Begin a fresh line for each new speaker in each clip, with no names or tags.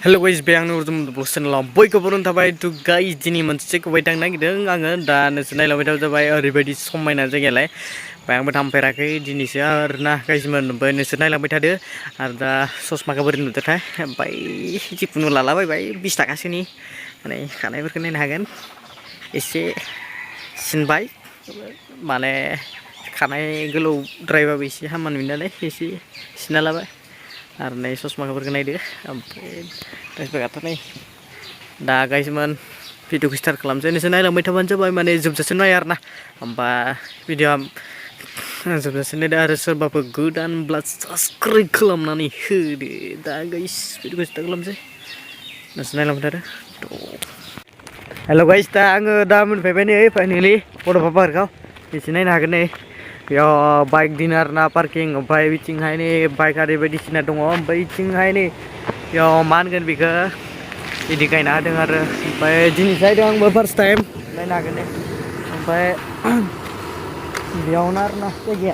Hello guys, bang nurdum bosan lam. Boy keburun tabai tu guys jini manse ko baitang nang deng angan dan senai lam baitau tabai everybody somai na jaga lai. Bang betam perakai jini siar na guys man bai senai lam baitade ada sos maka berin tu thai bai jipunu lala bai 20 taka sini. Ane kanai berkenai hagan. Ese sinbai mane kanai gelo driver bisi haman minale ese sinala bai. Arnai sos maka berkenai deh, sampai terus berkata nih, dah guys man video start kelam saya ni senai lambai taban coba mana zoom sesuai arna, sampai video zoom sesuai dah ada serba good dan blood subscribe kelam nani, hede, dah guys video start kelam saya, senai lambai dah. Hello guys, dah ang dah mun pepe ni, finally, foto papa kau, di sini nak ni. Yo bike dinner na parking by witching hai ni bike ada bedi sini dong by witching hai ni yo man kan bika ini kain ada dengar by jenis saya dong first time lain agen ni by bionar na segi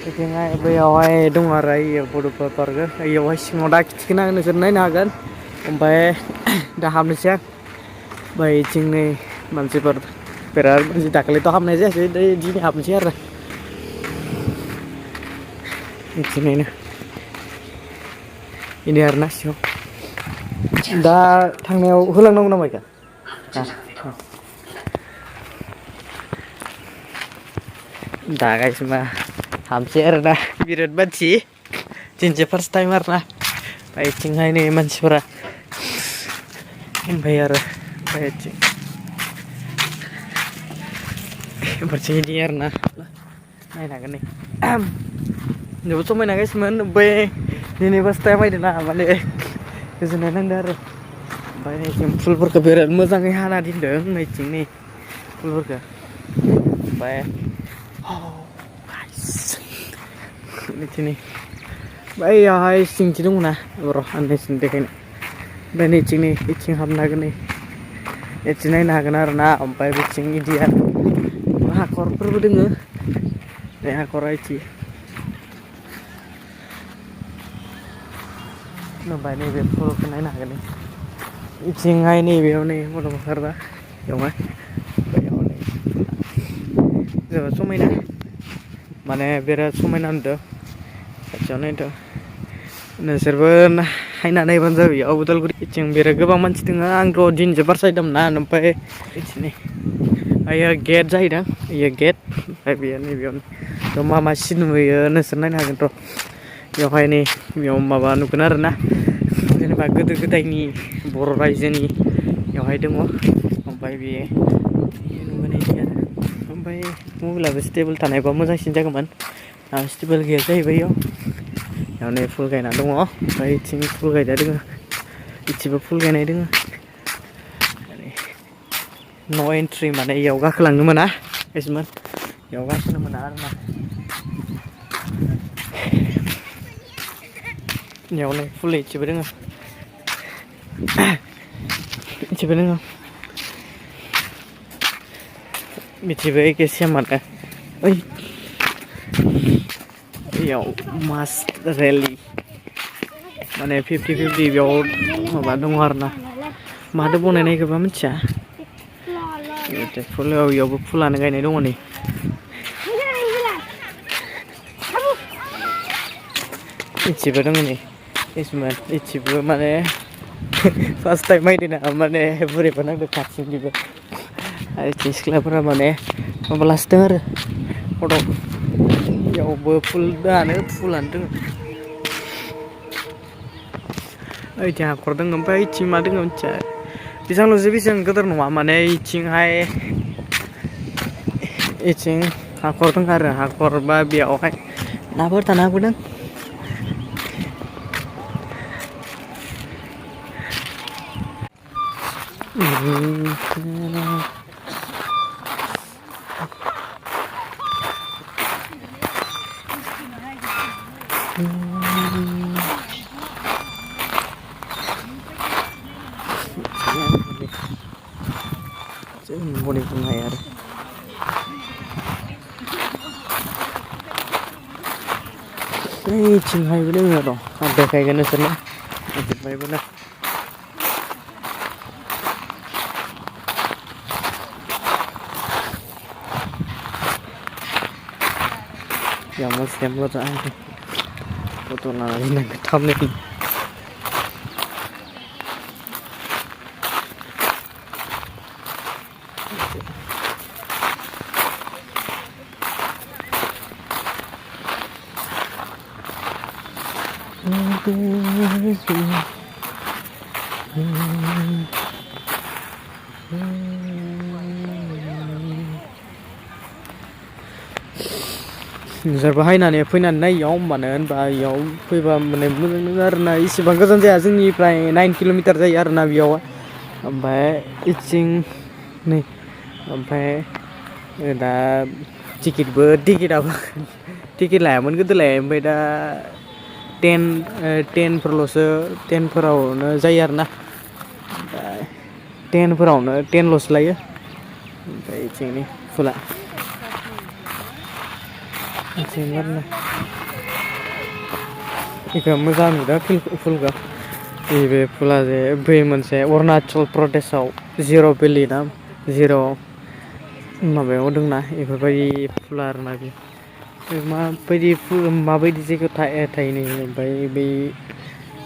witching hai by awai dong arai bodoh perger yo awai singoda kena ni lain agen by dah ham ni siang by witching ni masih perar masih tak kali tu ham ni sih jadi jenis ham siar ini ini arnas yo. Dah thangnew hulang nong namai ka. Dah guys mah hamsi arna birat banci. Cince first time arna. Pai cingai ni mansura. Bayar bayar cing. Bercing di arna. Nai nak ni. Jauh tu mana guys man bay ini first time aja na balik kesana nandar bay ni full burka berat mazang hana di deng ni cing ni full burka bay oh guys ni cini bay ya hai cing cidung na bro ane cing dekai ni bay ni cing ham na gini ni cing na gana na bay cing dia hakor perbedeng ni hakor aja Nampai ni betul kena nak ni. Cingai ni beau ni mudah besar dah, yang mana? Beau ni. Jadi semua ni, mana berat semua nanti. Macam ni tu. Naserban, hai nak naik banza ya. Betul guri. Cing berat ke bang manci tengah angkro jin jebar saya dam na nampai. Ini. Ayah gate saya dah. Ayah gate. Ayah beau ni beau. Rumah mesin beau naserna ni agen tu. Yang ini yang mawa nukenar na, jadi bagus tu kita ini bor rice ni, yang ini demo, sampai biye, nukenar ni ada, sampai mula vegetable tanah ibu macam sinja keman, vegetable kia saya biyo, yang ini full kaya nak demo, sampai cing full kaya ada dengar, icipa full kaya ada dengar, no entry mana yoga kelang ni mana, esman, yoga sana mana arna. Nhiều này full lệ chỉ biết không? Chỉ biết không? Mình chỉ biết cái xe mặt này. Ôi, nhiều mass rally. Mà này 50-50 nhiều mà bạn đông hoa na. Mà đứa này cái bạn chả. Cái full lệ nhiều full là cái này đúng không nhỉ? Chỉ biết không nhỉ? Isman, itu mana first time main ni na, mana beri pernah dekat sini juga. Ada jenis kelapa mana, 15 dengar, orang, ya full dah, ni full antung. Jangan korang sampai cima dengan cat. Pisang lu sebisang kita rumah mana icing hai, icing hakor tengkar, hakor babi awak, nabur tanah gudang. Boleh pun air. Ini cingai bener dong. Ada kayak gini sana. Cingai bener. yang masih yang buat aku foto lagi nang ketam nih नोंसोर बाहायनानै फैनानै नाययाव मानो होनबा इयाव फैबा माने मोजां नङा आरोना इसेबां गोजान जाया जोंनिफ्राय 9 किल'मिटार जायो आरोना बेयाव ओमफ्राय इथिं नै ओमफ्राय दा टिकेटआबो टिकेट लायामोन गोदोलाय ओमफ्राय दा 10 फोरावनो जायो आरोना 10 फोरावनो 10 ल'सो लायो ओमफ्राय इथिंनि फुला Singarna. Ika moजां नुदों फुलखौ बे फुला जे बै मोनसे अरुणाचल प्रदेशआव जिर' भेलि ना जिर' माबायाव दंना बेफोरबायदि फुला आरोना बे माबायदि जायगायाव थायो नै ओमफ्राय बै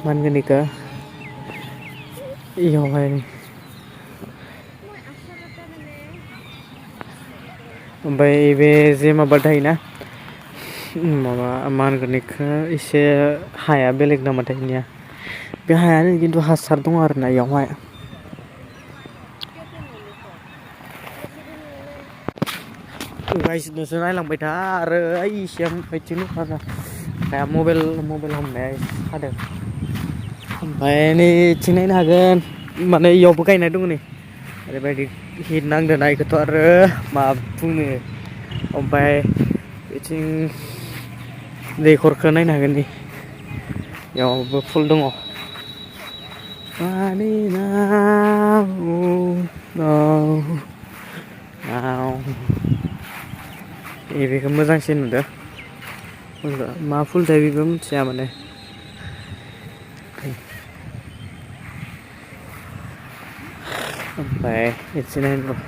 मा होनगोन बेखौ इयावहाय ओमफ्राय बे जे माबा थायोना माबा मा होनगोन बेखौ एसे हाया बेलेग नामाथाय इनिया बे हायानो खिन्थु हासार दं आरोना इयावहाय गाइसनोसो नायलांबाय था आरो ओइसिम बिथिंनो दा मबाइल हमनाया हादों ओमफ्राय नै इथिं नायनो हागोन माने इयावबो गायनाय दङ नै ओरैबायदि हिट नांदों ना बेखौथ' आरो मा बुंनो ओमफ्राय बिथिं दैखरखौ नायनो हागोन नै बेयावबो फुल दङ बेखौ मोजांसिन नुदों मा फुल थाय बेबो मिथिया माने ओमफ्राय एसे नायनो र'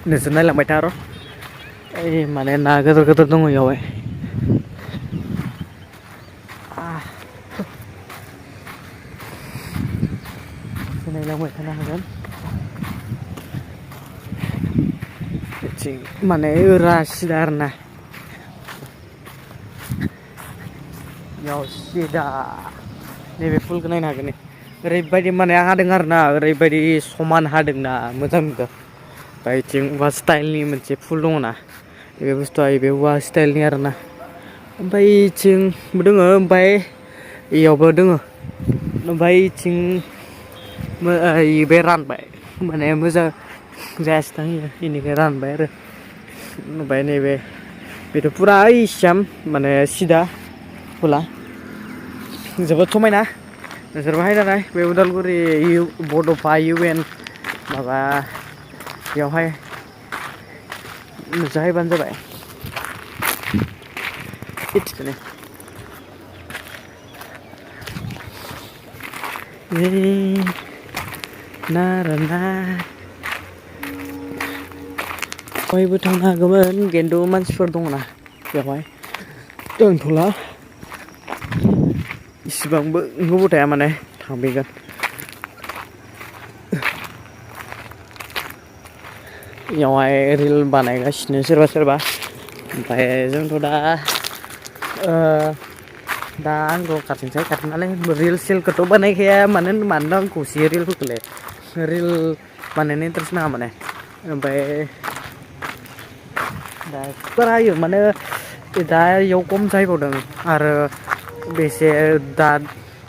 नोंसोर नायलांबाय था र' ओइ माने ना गिदिर गिदिर दङ इयावहाय नायलांबाय थानो हागोन बिथिं माने ओरा सिदा आरोना इयाव सिदा नैबे फुलखौ नायनो हागोन ओरैबायदि माने हादों आरोना ओरैबायदि समान हादोंना मोजां नुदों ओमफ्राय बिथिं औवा स्टाइलनि मोनसे फुल दङना बे बुस्थुआ बे औवा स्टाइलनि आरोना ओमफ्राय इथिंबो दङ ओमफ्राय इयावबो दङ ओमफ्राय इथिं बे रानबाय माने मोजां जायासै दां बेनिखाय रानबाय आरो ओमफ्राय नैबे बेथ' फुरा इसिम माने सिदा फुला जोबोद समायना नोंसोर बाहाय नालाय बे उदालगुरि बड'फा UN माबा बेयावहाय जाहैबानो जाबाय इथिखौनो नाराना बयबो थांनो हागौमोन खिन्थु मानसिफोर दङना बेवहाय दोनथ'ला इसिबांबो गोबाव थाया माने थांफैगोन बेयावहाय रिल बानायगासिनो सोरबा ओमफ्राय जोंथ' दा आंथ' खाथिंसै नालाय रिल सिलखौथ' बानायखाया मानो नांगौसै रिलफोरखौलाय रिल बानायनो इन्टारेस्ट नाङा माने ओमफ्राय दा बारा होयो माने दा इयाव खम जाहैबावदों आरो बेसे दा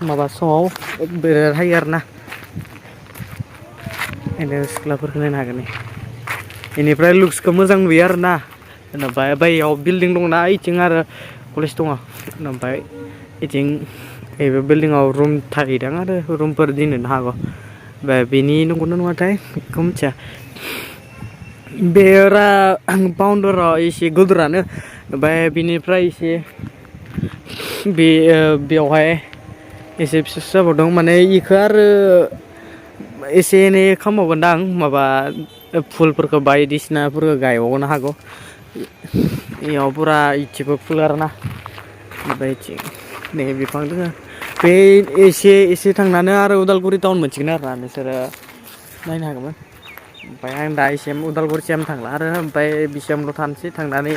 माबा समाव बिराद हायो आरोना बेनो सिख्लाफोरखौ नायनो हागोन बेनिफ्राय लुक्सखौ मोजां नुयो आरोना ओमफ्राय बैयाव बिल्डिं दंना इथिं आरो कलेज दङ ओमफ्राय इथिं बे बिल्डिङाव रुम थाहैदों आरो रुमफोर दोननो हागौ ओमफ्राय बेनि नंगौना नङाथाय बेखौ मिथिया बेरा बाउन्डारा एसे गोदोरानो ओमफ्राय बिनिफ्राय एसे बेवहाय एसे फिसा जाबावदों माने इखौ आरो एसे एनै खालामबावगोनदां माबा फुलफोरखौ बायदिसिनाफोरखौ गायबावनो हागौ इयाव पुरा इथिबो फुल आरोना ओमफ्राय नै बिफां दोङो बे एसे थांनानै आरो उदालगुरि टाउन मोनसिगोन आरोना नोंसोरो नायनो हागौमोन ओमफ्राय आं दा एसे उदालगुरिसिम थांला आरो ओमफ्राय बिसिमल' थानोसै थांनानै